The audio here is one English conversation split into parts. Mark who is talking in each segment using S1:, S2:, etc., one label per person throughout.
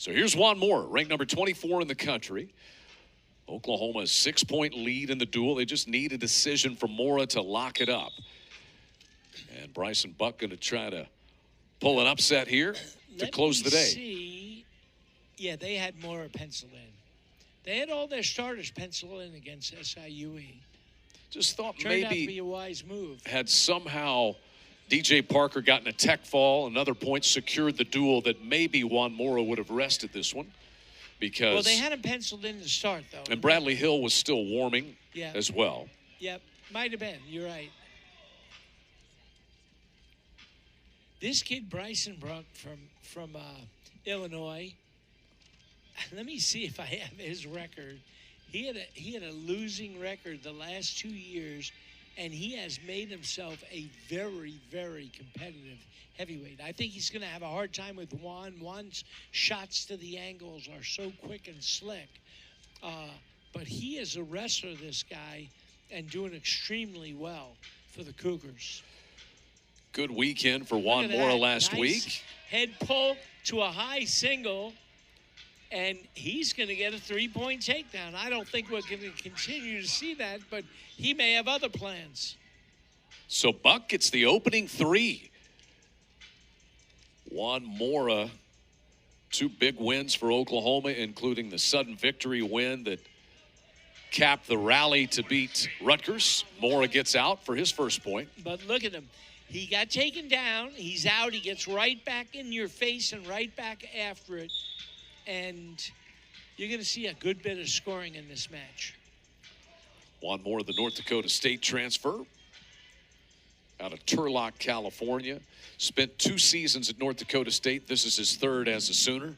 S1: So here's Juan Mora, ranked number 24 in the country. Oklahoma's 6-point lead in the duel. They just need a decision from Mora to lock it up. And Bryson Buhk going to try to pull an upset here to close the day.
S2: See. Yeah, they had Mora penciled in. They had all their starters penciled in against SIUE.
S1: Just thought
S2: Turned out to
S1: maybe
S2: be a wise move.
S1: had somehow DJ Parker gotten a tech fall, another point secured the duel, that maybe Juan Mora would have rested this one. Because
S2: Well, they had him penciled in to start, though.
S1: And Bradley Hill was still warming as well.
S2: Yep, might have been. You're right. This kid, Bryson Buhk from Illinois, let me see if I have his record. He had a losing record the last 2 years, and he has made himself a very, very competitive heavyweight. I think he's going to have a hard time with Juan. Juan's shots to the angles are so quick and slick. But he is a wrestler, this guy, and doing extremely well for the Cougars.
S1: Good weekend for Juan Mora last week.
S2: Head pull to a high single, and he's going to get a 3-point takedown. I don't think we're going to continue to see that, but he may have other plans.
S1: So Buhk gets the opening 3. Juan Mora, 2 big wins for Oklahoma, including the sudden victory win that capped the rally to beat Rutgers. Mora gets out for his first point.
S2: But look at him. He got taken down. He's out. He gets right back in your face and right back after it. And you're going to see a good bit of scoring in this match.
S1: Juan Mora, the North Dakota State transfer out of Turlock, California. Spent 2 seasons at North Dakota State. This is his 3rd as a Sooner.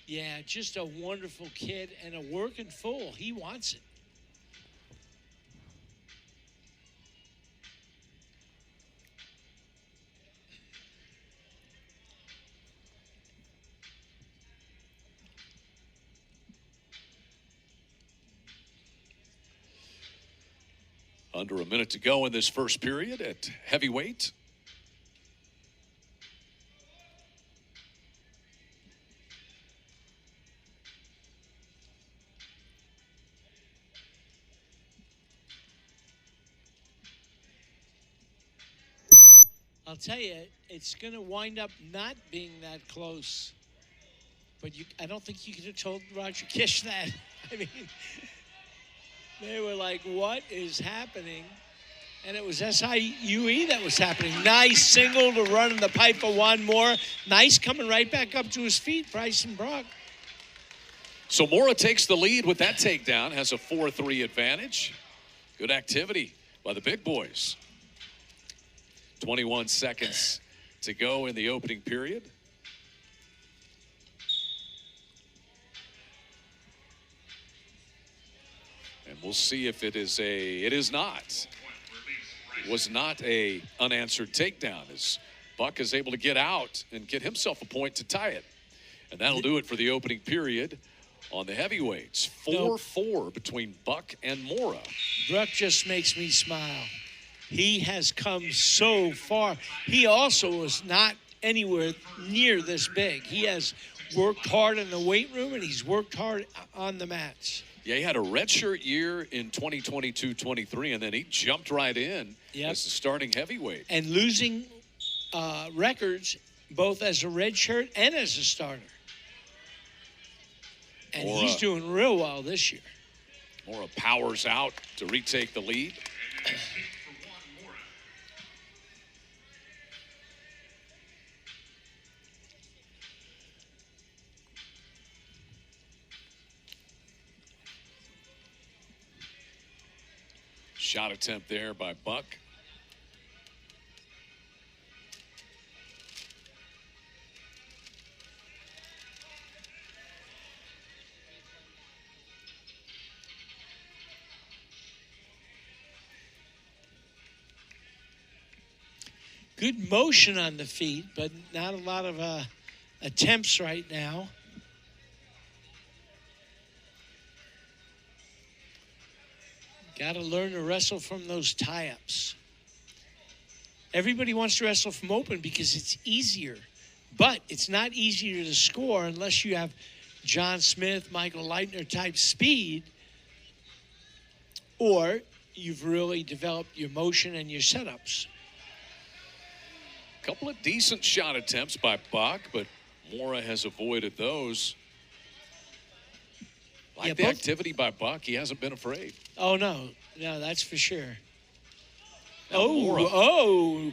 S2: Yeah, just a wonderful kid and a working fool. He wants it.
S1: Under a minute to go in this first period at heavyweight.
S2: I'll tell you, it's going to wind up not being that close. But I don't think you could have told Roger Kish that. I mean, they were like, what is happening? And it was SIUE that was happening. Nice single to run in the pipe for Juan Mora. Nice coming right back up to his feet, Bryson Buhk.
S1: So Mora takes the lead with that takedown, has a 4-3 advantage. Good activity by the big boys. 21 seconds to go in the opening period. And we'll see if it is not. It was not a unanswered takedown, as Buhk is able to get out and get himself a point to tie it. And that'll do it for the opening period on the heavyweights. 4-4 between Buhk and Mora.
S2: Buhk just makes me smile. He has come so far. He also was not anywhere near this big. He has worked hard in the weight room, and he's worked hard on the mats.
S1: Yeah, he had a redshirt year in 2022-23, and then he jumped right in as the starting heavyweight.
S2: And losing records both as a redshirt and as a starter. And he's doing real well this year.
S1: Mora powers out to retake the lead. Shot attempt there by Buhk.
S2: Good motion on the feet, but not a lot of attempts right now. Got to learn to wrestle from those tie-ups. Everybody wants to wrestle from open because it's easier. But it's not easier to score unless you have John Smith, Michael Leitner type speed, or you've really developed your motion and your setups.
S1: Couple of decent shot attempts by Buhk, but Mora has avoided those. Like the activity by Buhk, he hasn't been afraid.
S2: Oh, no, that's for sure.
S1: Now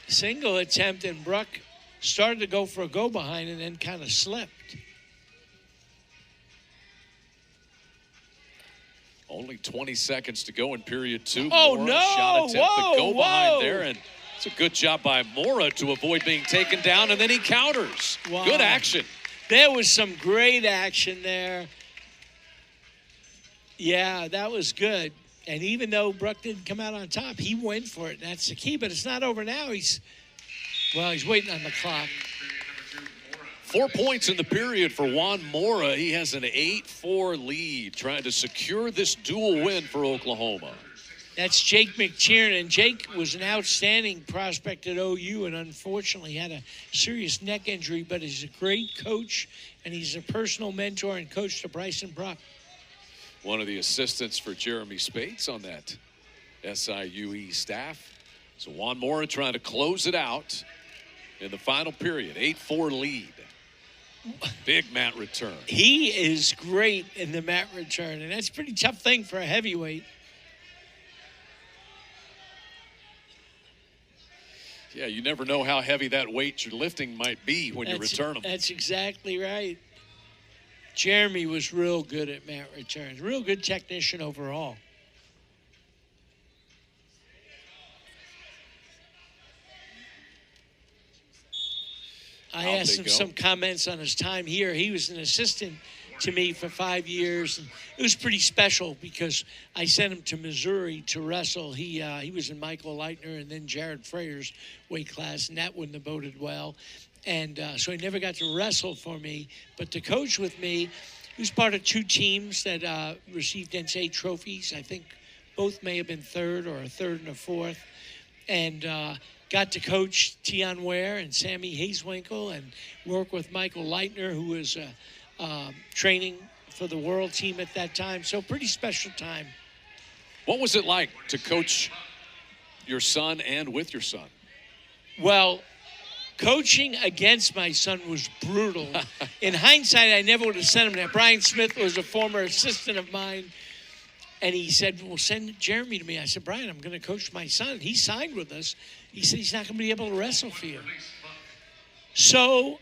S2: Single attempt, and Buhk started to go for a go behind and then kind of slipped.
S1: Only 20 seconds to go in period 2.
S2: Oh,
S1: Mora,
S2: no.
S1: shot attempt, the go behind there,
S2: Whoa.
S1: and it's a good job by Mora to avoid being taken down, and then he counters.
S2: Wow.
S1: Good action.
S2: There was some great action there. Yeah, that was good. And even though Buhk didn't come out on top, he went for it. That's the key. But it's not over now. He's waiting on the clock.
S1: 4 points in the period for Juan Mora. He has an 8-4 lead, trying to secure this dual win for Oklahoma.
S2: That's Jake McTiernan. Jake was an outstanding prospect at OU and unfortunately had a serious neck injury, but he's a great coach, and he's a personal mentor and coach to Bryson Buhk.
S1: One of the assistants for Jeremy Spates on that SIUE staff. So Juan Mora trying to close it out in the final period. 8-4 lead. Big mat return.
S2: He is great in the mat return, and that's a pretty tough thing for a heavyweight.
S1: Yeah, you never know how heavy that weight you're lifting might be when you return them.
S2: That's exactly right. Jeremy was real good at mat returns. Real good technician overall. I asked him some comments on his time here. He was an assistant to me for 5 years, and it was pretty special because I sent him to Missouri to wrestle. He was in Michael Leitner and then Jared Freier's weight class, and that wouldn't have boded well. And so he never got to wrestle for me, but to coach with me. He was part of 2 teams that received NCAA trophies. I think both may have been third or a third and a fourth, and got to coach Tion Ware and Sammy Hazewinkle and work with Michael Leitner, who was training for the world team at that time. So pretty special time.
S1: What was it like to coach your son and with your son?
S2: Well, coaching against my son was brutal. In hindsight, I never would have sent him there. Brian Smith was a former assistant of mine, and he said, well, send Jeremy to me. I said, Brian, I'm going to coach my son. He signed with us. He said he's not going to be able to wrestle for you. So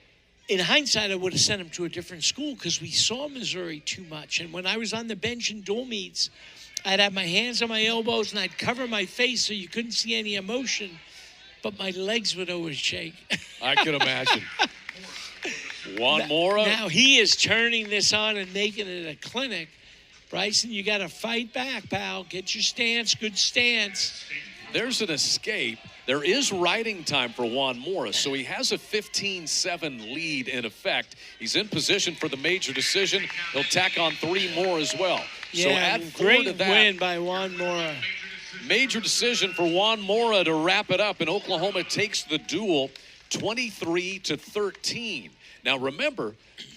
S2: in hindsight, I would have sent him to a different school because we saw Missouri too much. And when I was on the bench in dual meets, I'd have my hands on my elbows, and I'd cover my face so you couldn't see any emotion, but my legs would always shake.
S1: I could imagine. Juan Mora.
S2: Now he is turning this on and making it a clinic. Bryson, you got to fight back, pal. Get your stance, good stance.
S1: There's an escape. There is riding time for Juan Mora, so he has a 15-7 lead in effect. He's in position for the major decision. He'll tack on 3 more as well.
S2: Yeah,
S1: so add 4
S2: great
S1: to that.
S2: win by Juan Mora.
S1: Major decision for Juan Mora to wrap it up, and Oklahoma takes the duel 23-13. Now remember,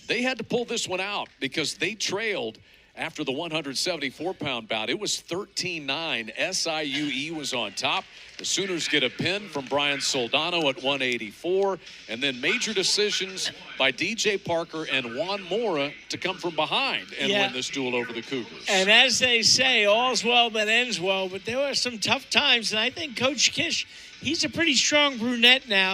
S1: they had to pull this one out because they trailed after the 174-pound bout. It was 13-9. SIUE was on top. The Sooners get a pin from Brian Soldano at 184. And then major decisions by DJ Parker and Juan Mora to come from behind and win this duel over the Cougars.
S2: And as they say, all's well that ends well. But there were some tough times. And I think Coach Kish, he's a pretty strong brunette now.